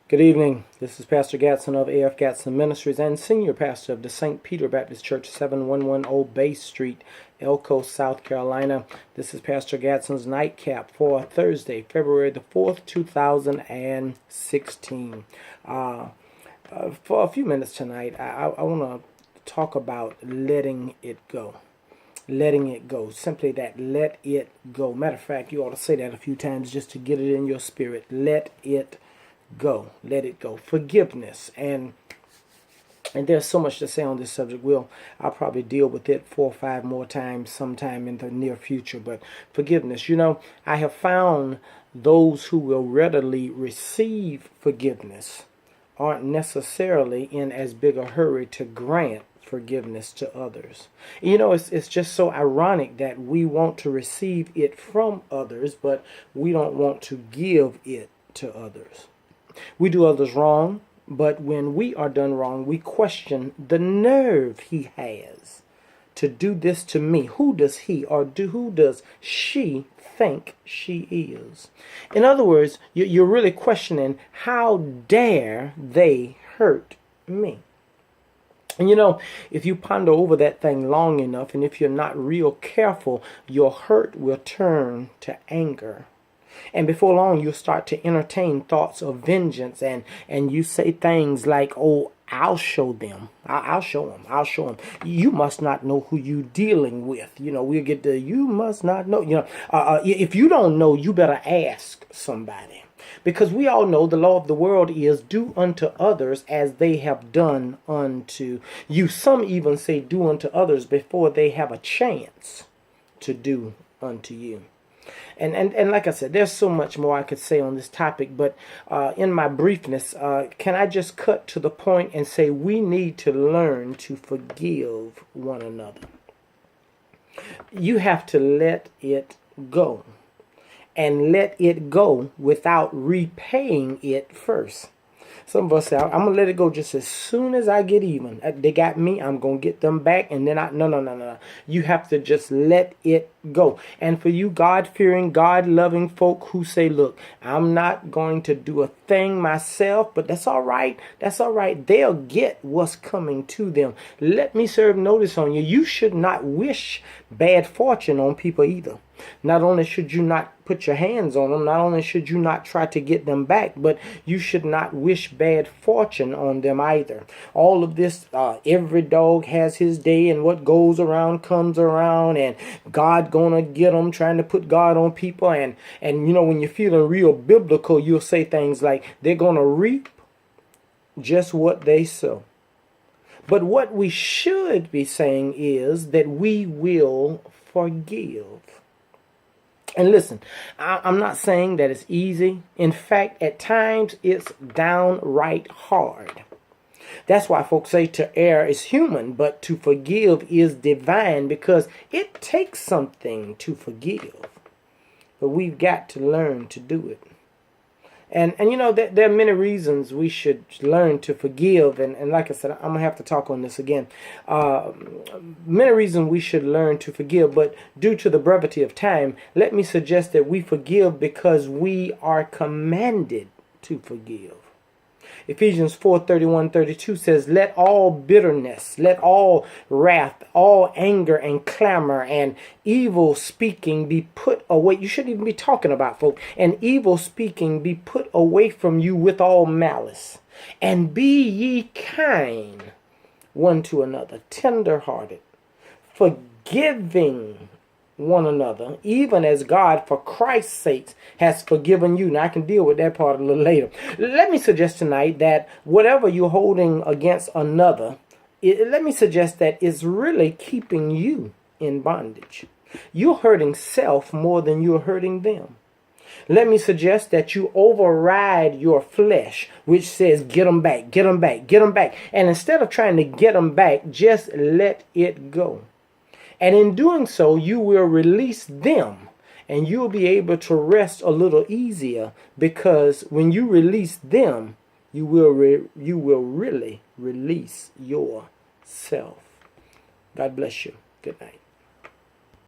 Good evening. This is Pastor Gadson of AF Gadson Ministries and Senior Pastor of the St. Peter Baptist Church, 711 Old Bay Street, Elko, South Carolina. This is Pastor Gadson's nightcap for Thursday, February the 4th, 2016. For a few minutes tonight, I want to talk about letting it go. Letting it go. Simply that, let it go. Matter of fact, you ought to say that a few times just to get it in your spirit. Let it go. Let it go. Forgiveness. And there's so much to say on this subject. I'll probably deal with it 4 or 5 more times sometime in the near future. But forgiveness, I have found those who will readily receive forgiveness aren't necessarily in as big a hurry to grant forgiveness to others. It's just so ironic that we want to receive it from others, but we don't want to give it to others. We do others wrong, but when we are done wrong, we question the nerve he has to do this to me. Who does he or who does she think she is? In other words, you're really questioning, how dare they hurt me? And if you ponder over that thing long enough, and if you're not real careful, your hurt will turn to anger. And before long, you'll start to entertain thoughts of vengeance, and you say things like, "Oh, I'll show them. I'll show them. I'll show them. You must not know who you're dealing with." We'll get to, you must not know. If you don't know, you better ask somebody. Because we all know the law of the world is do unto others as they have done unto you. Some even say do unto others before they have a chance to do unto you. And like I said, there's so much more I could say on this topic, but in my briefness, can I just cut to the point and say we need to learn to forgive one another. You have to let it go, and let it go without repaying it first. Some of us say, I'm going to let it go just as soon as I get even. They got me, I'm going to get them back. And then no. You have to just let it go. And for you God-fearing, God-loving folk who say, look, I'm not going to do a thing myself, but that's all right. That's all right. They'll get what's coming to them. Let me serve notice on you. You should not wish bad fortune on people either. Not only should you not put your hands on them, not only should you not try to get them back, but you should not wish bad fortune on them either. All of this, every dog has his day, and what goes around comes around, and God gonna get them, trying to put God on people. And when you're feeling real biblical, you'll say things like, they're gonna reap just what they sow. But what we should be saying is that we will forgive. And listen, I'm not saying that it's easy. In fact, at times it's downright hard. That's why folks say to err is human, but to forgive is divine, because it takes something to forgive. But we've got to learn to do it. And there are many reasons we should learn to forgive. And like I said, I'm going to have to talk on this again. Many reasons we should learn to forgive. But due to the brevity of time, let me suggest that we forgive because we are commanded to forgive. Ephesians 4:31-32 says, let all bitterness, let all wrath, all anger and clamor and evil speaking be put away. You shouldn't even be talking about folk. And evil speaking be put away from you with all malice. And be ye kind one to another, tender-hearted, forgiving one another, even as God, for Christ's sake, has forgiven you. Now, I can deal with that part a little later. Let me suggest tonight that whatever you're holding against another, let me suggest that it's really keeping you in bondage. You're hurting self more than you're hurting them. Let me suggest that you override your flesh, which says, get them back, get them back, get them back. And instead of trying to get them back, just let it go. And in doing so, you will release them, and you'll be able to rest a little easier, because when you release them, you will really release yourself. God bless you. Good night.